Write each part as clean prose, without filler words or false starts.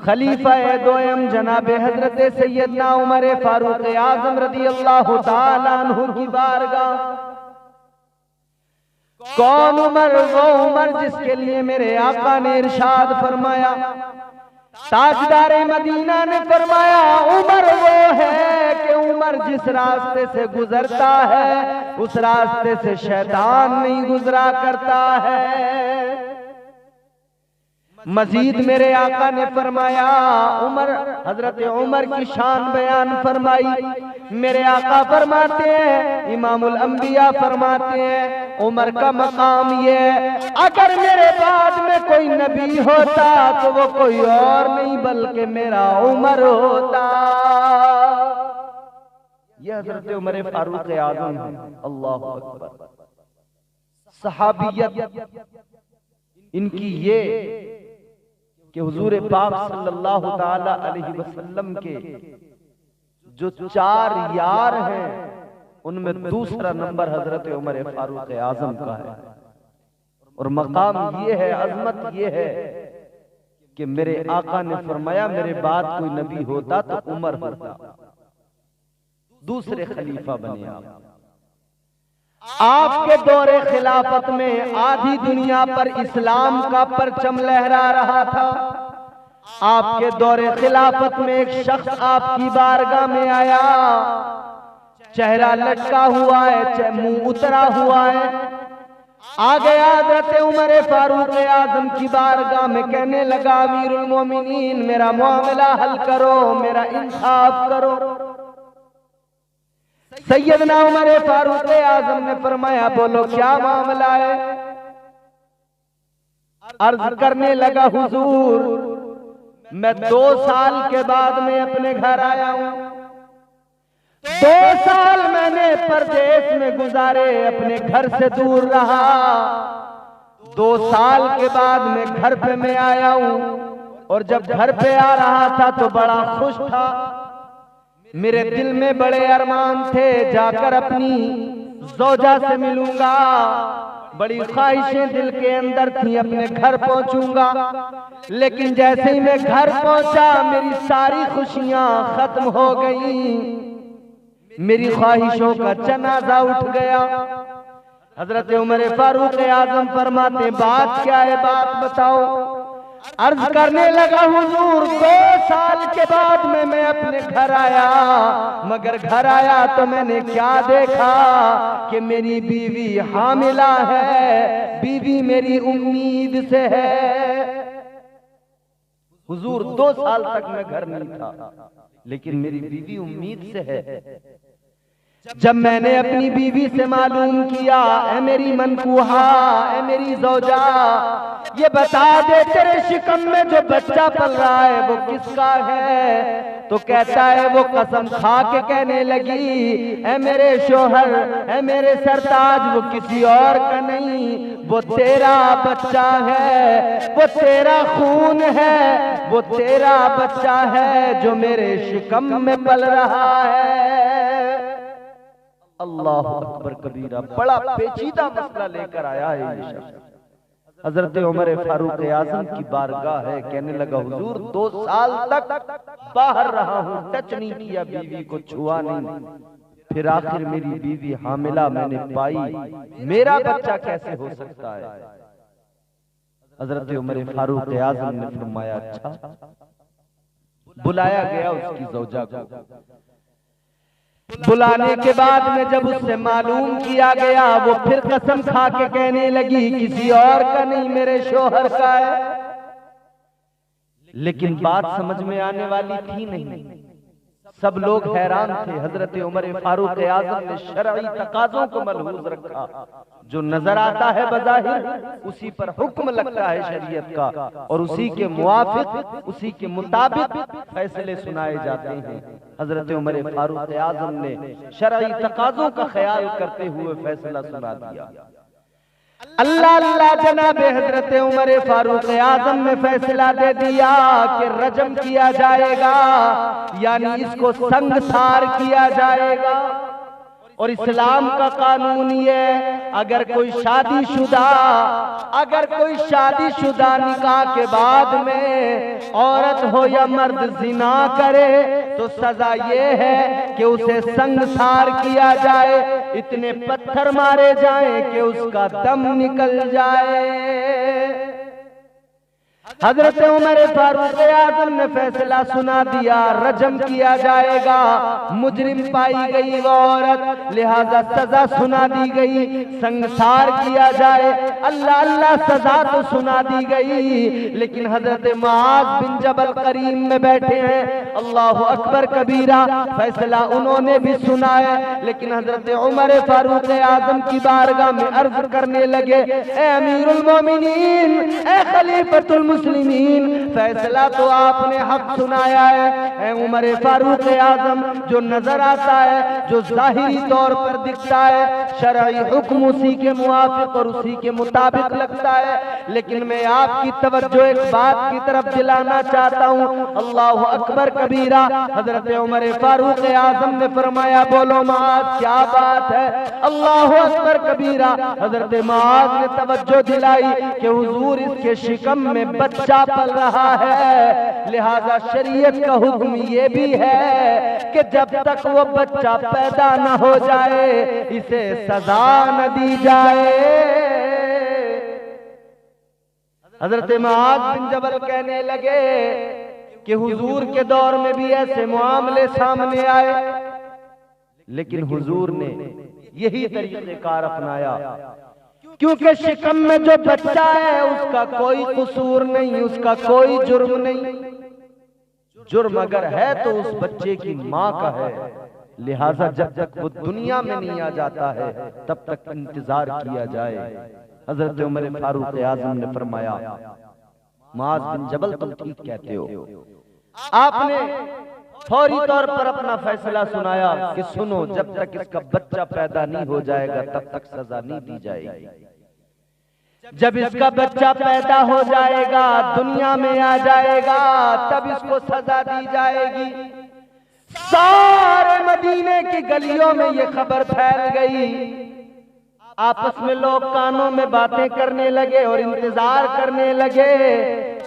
खलीफा दोयम जनाब हजरत सैयदना उमर फारूक आजम रदी अल्लाह ताला अन्हु की बारगाह। कौन उमर? वो उमर जिसके लिए मेरे आका ने इरशाद फरमाया, ताजदारे मदीना ने फरमाया, उमर वो है कि उमर जिस रास्ते से गुजरता है उस रास्ते से शैतान नहीं गुजरा करता है। मजीद मेरे आका ने फरमाया, उमर हजरत उमर की शान बयान फरमाई। मेरे आका फरमाते हैं, इमामुल अंबिया फरमाते हैं, उमर का मकाम ये है, अगर मेरे बाद में कोई नबी होता तो वो कोई और नहीं बल्कि मेरा उमर होता। ये हजरत उमर फारूक आजम है। अल्लाह अकबर। सहाबियत इनकी ये कि हुजूर पाक सल्लल्लाहु ताला अलैहि वसल्लम के जो 4 यार हैं उनमें दूसरा नंबर हजरत उमर फारूक आजम का है। और मकाम ये है, अजमत ये है कि मेरे आका ने फरमाया, मेरे बाद कोई नबी होता तो उमर होता, दूसरे खलीफा बने आप। आपके दौरे खिलाफत में आधी दुनिया पर इस्लाम का परचम लहरा रहा था। आपके दौरे खिलाफत में एक शख्स आपकी बारगाह में आया, चेहरा लटका हुआ है, मुंह उतरा हुआ है, आ गया हज़रत उमर फारूक आज़म की बारगाह में, कहने लगा, अमीरुल मोमिनीन मेरा मामला हल करो, मेरा इंसाफ करो। सैयदना उमर फारूक आज़म ने फरमाया, बोलो क्या मामला है? अर्ज करने लगा, हुजूर मैं 2 साल के बाद में अपने घर आया हूं। 2 साल मैंने परदेश में गुजारे, अपने घर से दूर रहा। 2 साल के बाद में घर पे मैं आया हूं, और जब घर पे आ रहा था तो बड़ा खुश था। मेरे दिल में बड़े अरमान थे, जाकर अपनी ज़ौजा से मिलूंगा, बड़ी ख्वाहिशें दिल के अंदर थी, अपने घर पहुंचूंगा। लेकिन जैसे ही मैं घर पहुंचा मेरी सारी खुशियां खत्म हो गई, मेरी ख्वाहिशों का जनाजा उठ गया। हजरत उमर फारूक आजम फरमाते, बात क्या है, बात बताओ। अर्ज करने लगा, हुजूर 2 साल के बाद में मैं अपने घर आया, मगर घर आया तो मैंने क्या देखा कि मेरी बीवी हामिला है, बीवी मेरी उम्मीद से है। हुजूर 2 साल तक मैं घर नहीं था, लेकिन मेरी बीवी उम्मीद से है। जब मैंने अपनी बीवी से मालूम किया, ए मेरी मनकूहा, ए मेरी ज़ौजा, ये बता दे तेरे शिकम में जो बच्चा पल रहा है वो किसका है? तो कहता है, वो कसम खा के कहने लगी, ए मेरे शोहर, ए मेरे सरताज, वो किसी और का नहीं, वो तेरा बच्चा है, वो तेरा खून है, वो तेरा बच्चा है जो मेरे शिकम में पल रहा है। अल्लाह अकबर कबीरा। बड़ा पेचीदा मसला लेकर आया है ये शख्स। हजरत उमर फारूक आजम की बारगाह है, कहने लगा, हुजूर 2 साल तक बाहर रहा हूं, टच नहीं किया, बीवी को छुआ नहीं, फिर आखिर मेरी बीवी हामिला मैंने पाई, मेरा बच्चा कैसे हो सकता है? हजरत उमर फारूक आजम ने फरमाया, अच्छा। बुलाया गया उसकी ज़ौजा को। बुलाने के बाद में जब उससे मालूम किया गया, वो फिर कसम खा के कहने लगी, किसी और का नहीं, मेरे शोहर का है। लेकिन बात समझ में आने वाली थी नहीं, सब लोग हैरान थे। हजरत उमर फारूक आजम ने शरई तकाज़ों को मलहूज रखा, जो नजर आता है बज़ाहिर उसी पर हुक्म लगता है शरीयत का, और उसी के मुआफिक, उसी के मुताबिक फैसले सुनाए जाते हैं। हजरत उमर फारूक आजम ने शरई तकाज़ों का ख्याल करते हुए फैसला सुना दिया। अल्लाह अल्लाह जनाब हजरत उमर फारूक आजम ने फैसला दे दिया कि रजम किया जाएगा, यानी इसको संगसार किया जाएगा। और इस्लाम का कानून ये है, अगर कोई शादीशुदा निकाह के बाद में औरत हो या मर्द जिना करे तो सजा ये है कि उसे संगसार किया जाए, इतने पत्थर मारे जाएं कि उसका दम निकल जाए। हजरत उमर फारूक आजम ने फैसला सुना दिया, रजम किया जाएगा। मुजरिम पाई गई वो औरत, लिहाजा सजा सुना दी गई, संसार किया जाए। अल्लाह अल्लाह सजा तो सुना दी गई, लेकिन हजरत मुआज बिन जबल करीम में बैठे हैं, अल्लाह अकबर कबीरा, फैसला उन्होंने भी सुना है। लेकिन हजरत उमर फारूक आजम की बारगाह में अर्ज करने लगे, ए अमीरुल मोमिनीन, ए खलीफतुल मुस्लिमीन, फैसला तो आपने हक सुनाया है। उमर फारूक आजम, जो नजर आता है, जो जाहिरी तौर पर दिखता है, शरई हुक्म उसी के मुआफिक और उसी के मुताबिक लगता है, लेकिन मैं आपकी तवज्जो एक बात की तरफ दिलाना चाहता हूँ। अल्लाह अकबर कबीरा, हजरत उमर फारूक आजम ने फरमाया, बोलो मुआज क्या बात है। अल्लाह अकबर कबीरा, हजरत मुआज ने तवज्जो दिलाई कि हुजूर इसके शिकम में बच्चा पल रहा है, लिहाजा शरीयत का हुक्म ये भी है कि जब तक वो बच्चा पैदा न हो जाए इसे सजा न दी जाए। हजरत मुआज बिन जबल कहने लगे कि हुजूर के दौर में भी ऐसे मामले सामने आए, लेकिन हुजूर ने यही तरीक़ेकार अपनाया, क्योंकि शिकम में जो बच्चा है उसका कोई कसूर नहीं, उसका कोई जुर्म नहीं। जुर्म अगर है तो उस बच्चे की माँ का है, लिहाजा जब तक वो दुनिया में नहीं आ जाता है तब तक इंतजार किया जाए। हजरत उमर फारूक आजम ने फरमाया, मुआज बिन जबल तुम ठीक कहते हो। आपने फौरी तौर पर अपना फैसला सुनाया कि सुनो, जब तक इसका बच्चा पैदा नहीं हो जाएगा तब तक सजा नहीं दी जाएगी। जब इसका बच्चा पैदा हो जाएगा, दुनिया में आ जाएगा, तब इसको सजा दी जाएगी। सारे मदीने की गलियों में ये खबर फैल गई। आपस में लोग कानों में बातें करने लगे और इंतजार करने लगे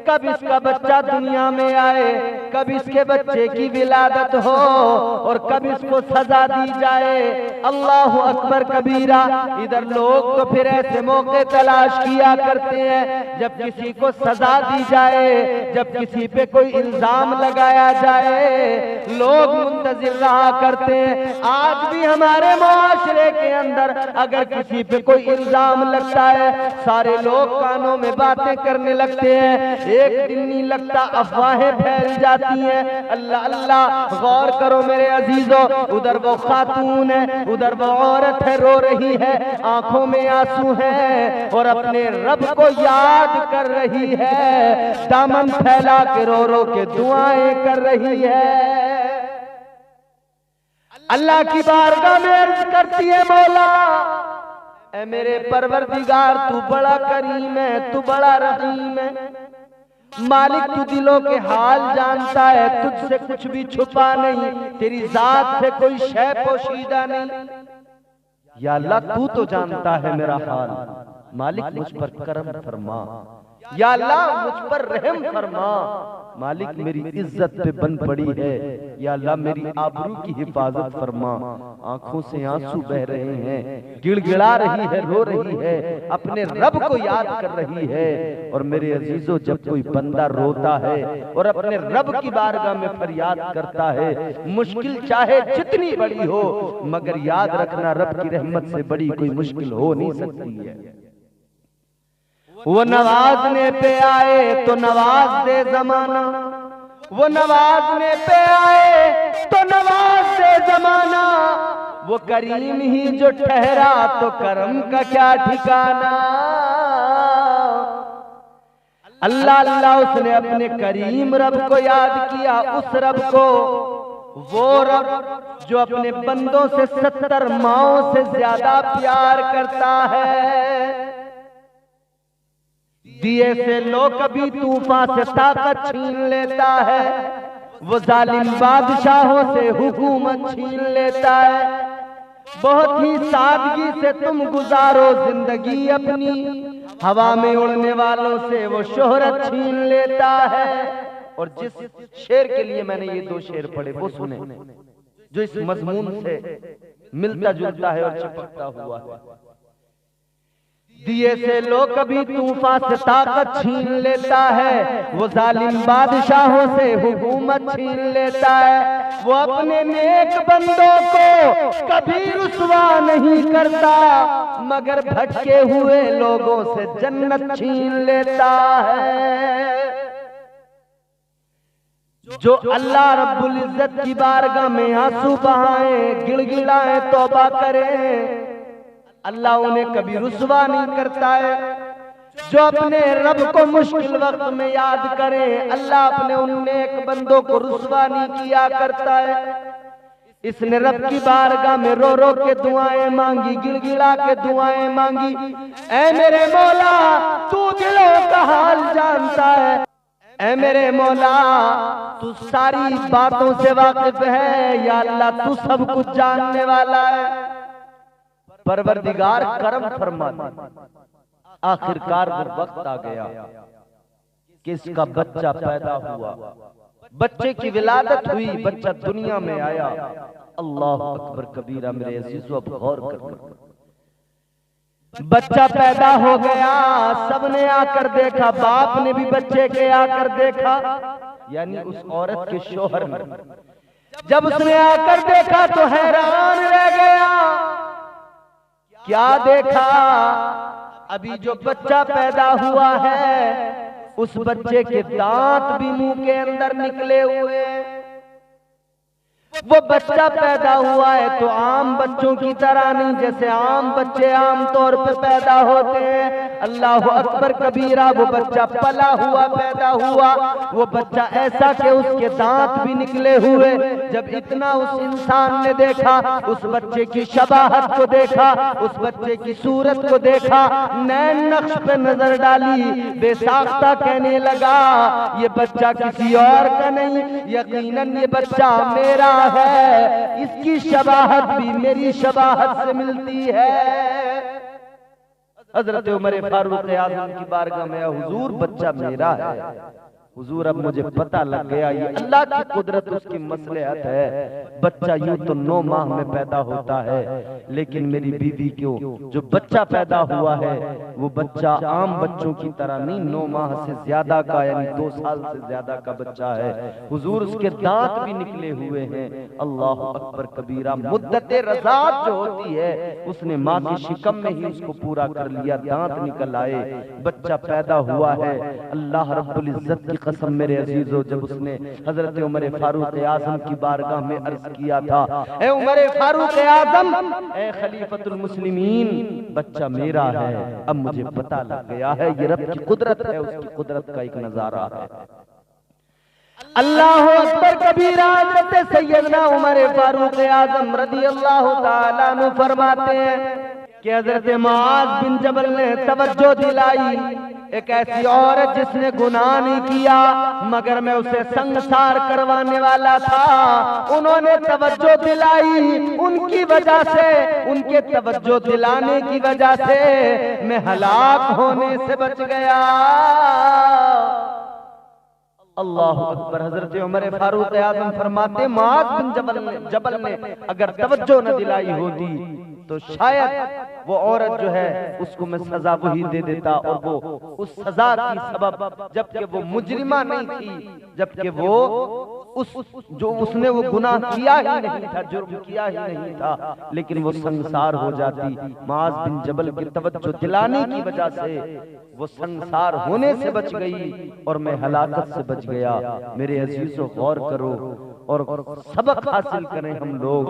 कब इसका बच्चा दुनिया में आए, कब इसके बच्चे की विलादत हो और कब इसको सजा दी जाए। अल्लाह अकबर कबीरा। इधर लोग तो फिर ऐसे मौके तलाश किया करते हैं जब किसी को सजा दी जाए, जब किसी पे कोई इल्जाम लगाया जाए, लोग मुंतजिर रहा करते हैं। आज भी हमारे मुआशरे के अंदर अगर किसी पे कोई इल्जाम लगता है, सारे लोग कानों में बातें करने लगते हैं। एक दिन नहीं लगता अफवाहें फैल जाती हैं। अल्लाह अल्लाह, गौर करो मेरे अजीजों, उधर वो खातून है, उधर वो औरत है, रो रही है, आंखों में आंसू है और अपने रब को याद कर रही है, दामन फैला के रो रो के दुआएं कर रही है। अल्लाह की बारगाह में अर्ज करती है, मौला ऐ मेरे परवरदिगार, तू बड़ा करीम है, तू बड़ा रहीम है, मालिक तू दिलों के हाल जानता है, तुझसे कुछ भी छुपा नहीं, तेरी जात से कोई शय पोशीदा नहीं। या अल्लाह तू तो जानता है मेरा हाल, मालिक मुझ पर करम फरमा, या अल्लाह मुझ पर रहम फरमा, मालिक मेरी इज्जत पे बन पड़ी है, या अल्लाह मेरी आबरू की हिफाजत फरमा। आंखों से आंसू बह रहे हैं, गिड़गिड़ा रही है, रो रही है, अपने रब को याद कर रही है। और मेरे अजीजों, जब कोई बंदा रोता है और अपने रब की बारगाह में फरियाद करता है, मुश्किल चाहे जितनी बड़ी हो, मगर याद रखना रब की रहमत से बड़ी कोई मुश्किल हो नहीं सकती है। वो नवाजने पे आए तो नवाज दे जमाना, वो नवाजने पे आए तो नवाज दे जमाना, वो करीम ही जो ठहरा तो करम का क्या ठिकाना। अल्लाह अल्लाह, उसने अपने करीम रब को याद किया, उस रब को, वो रब जो अपने बंदों से 70 माओं से ज्यादा प्यार करता है। दिए से लो कभी तूफान से ताकत छीन लेता है, वो जालिम बादशाहों से हुकूमत छीन लेता है। बहुत ही सादगी से तुम गुजारो जिंदगी अपनी, हवा में उड़ने वालों से वो शोहरत छीन लेता है। और जिस शेर के लिए मैंने ये दो शेर पढ़े वो सुने, जो इस मजमून से मिलता जुलता है और चिपकता हुआ है। दिए से लो कभी तूफान से ताकत छीन लेता है, वो जालिम बादशाहों से हुकूमत छीन लेता है। वो अपने नेक बंदों को कभी रुसवा नहीं करता, मगर भटके हुए लोगों से जन्नत छीन लेता है। जो अल्लाह रब्बुल इज्जत की बारगाह में आंसू बहाए, गिड़गिड़ाए, तौबा करें, अल्लाह उन्हें कभी रुसवा नहीं करता है। जो अपने रब को मुश्किल वक्त में याद करें, अल्लाह अपने उन नेक बंदों को रुसवा नहीं किया करता है। इसने रब की बारगाह में रो रो के दुआएं मांगी, गिड़गिड़ा के दुआएं मांगी, ऐ मेरे मौला तू दिलों का हाल जानता है, ऐ मेरे मौला तू सारी बातों से वाकिफ है, या अल्लाह तू सब कुछ जानने वाला है। परवरदिगार करम फरमा दे। आखिरकार वो वक्त आ गया कि इसका बच्चा पैदा हुआ, बच्चे की विलादत हुई, बच्चा दुनिया में आया। अल्लाह अकबर कबीरा मेरे अजीजों, अब गौर कर। बच्चा पैदा हो गया, सबने आकर देखा, बाप ने भी बच्चे के आकर देखा, यानी उस औरत के शोहर ने। जब उसने आकर देखा तो हैरान रह गया। क्या देखा? अभी जो बच्चा पैदा हुआ है उस बच्चे के दांत भी मुंह के अंदर निकले हुए। वो बच्चा पैदा हुआ है तो आम बच्चों की तरह नहीं, जैसे आम बच्चे आम तौर पर पैदा होते हैं। अल्लाह अकबर कबीरा, वो बच्चा पला हुआ पैदा हुआ। वो बच्चा ऐसा कि उसके दांत भी निकले हुए। जब इतना उस इंसान ने देखा, उस बच्चे की शबाहत को देखा, उस बच्चे की सूरत को देखा, नैन नक्श पे नजर डाली, बेसाख्ता कहने लगा ये बच्चा किसी और का नहीं, यकीनन ये बच्चा मेरा है, इसकी शबाहत भी मेरी शबाहत से मिलती है। हजरत उमर फारूक आज़म की बारगाह में, हुजूर बच्चा मेरा है। हुजूर अब मुझे पता लग गया ये अल्लाह की कुदरत, उसकी मसलहत है। बच्चा यूं तो 9 माह में पैदा होता है, लेकिन मेरी बीवी को जो बच्चा पैदा हुआ है वो बच्चा आम बच्चों की तरह नहीं, 9 माह से ज्यादा का, यानी 2 साल से ज्यादा का बच्चा है। हुजूर उसके दांत भी निकले हुए हैं। अल्लाह अकबर कबीरा। मुद्दत रज़ात जो होती है उसने माँ की शिकम में ही उसको पूरा कर लिया, दांत निकल आए, बच्चा पैदा हुआ है। अल्लाह रब्बुल इज्जत की कसम मेरे अजीजों, जब उसने हजरत उमर फारूक आज़म की बारगाह में अर्ज किया था, ए उमर फारूक आज़म, ए खलीफतुल मुस्लिमीन, बच्चा मेरा है, अब मुझे पता लग गया है ये रब की कुदरत है, उसकी कुदरत का एक नजारा है। अल्लाह अकबर कबीरा। हज़रत सैयदना उमर फारूक आज़म रज़ी अल्लाह ताला अन्हु फरमाते हैं कि हज़रत मुआज़ बिन जबल ने तवज्जो दिलाई, एक ऐसी औरत जिसने गुनाह नहीं किया मगर मैं उसे संसार करवाने वाला था, उन्होंने तवज्जो दिलाई, उनकी वजह से, उनके तवज्जो दिलाने की वजह से मैं हलाक होने से बच गया। अल्लाह अकबर। हजरत उमर फारूक आज़म फरमाते, मुआज़ बिन जबल ने अगर तवज्जो न दिलाई होती तो शायद वो औरत जो है उसको मैं सजा वही दे देता, और वो उस सजा की सबब, जबकि वो मुजरिमा नहीं थी, जबकि वो जो उसने वो गुनाह किया ही नहीं था, जुर्म किया ही नहीं था, लेकिन वो संसार हो जाती। मुआज़ बिन जबल की तवज्जो दिलाने की वजह से वो संसार होने से बच गई और मैं हलाकत से बच गया। मेरे अजीजों, गौर करो और सबक हासिल करें हम लोग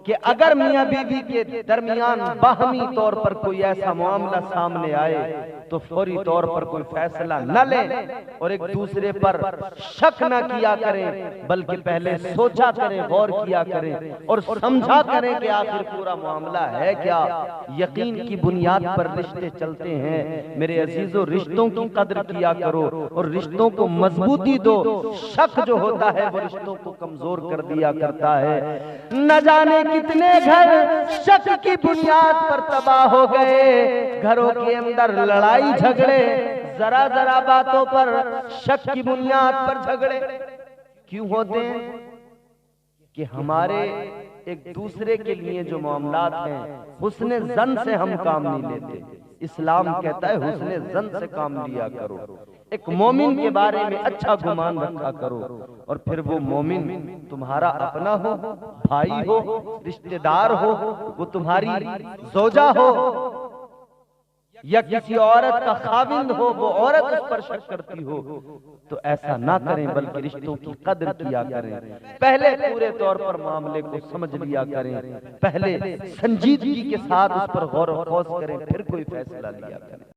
कि अगर मियां बीवी के दरमियान बाहमी तौर पर कोई ऐसा मामला सामने आए तो फौरी तौर पर कोई फैसला न लें और एक दूसरे पर शक न किया करें, बल्कि पहले सोचा करें, गौर किया करें और समझा करें कि आखिर पूरा मामला है क्या। यकीन की बुनियाद पर रिश्ते चलते हैं। मेरे अजीजों, रिश्तों की कदर किया करो और रिश्तों को मजबूती दो। शक जो होता है वो रिश्तों को कमजोर कर दिया करता है। न जाने कितने घर शक की बुनियाद पर तबाह हो गए। घरों के अंदर लड़ाई झगड़े, जरा जरा बातों पर शक की बुनियाद पर झगड़े क्यों होते हैं? कि हमारे एक दूसरे के लिए जो मामलात हैं, हुस्ने जन से हम काम नहीं लेते। इस्लाम कहता है हुस्ने जन से काम लिया करो। एक मोमिन के बारे में अच्छा गुमान रखा करो और फिर वो मोमिन तुम्हारा अपना हो, भाई हो, रिश्तेदार हो, वो तुम्हारी जोजा हो या किसी औरत का खाविंद हो, वो औरत उस पर शक करती हो, तो ऐसा ना करें, बल्कि रिश्तों की कदर किया करें। पहले पूरे तौर पर मामले को समझ लिया करें, पहले संजीदगी के साथ उस पर गौर व खौस करें, फिर कोई फैसला लिया करें।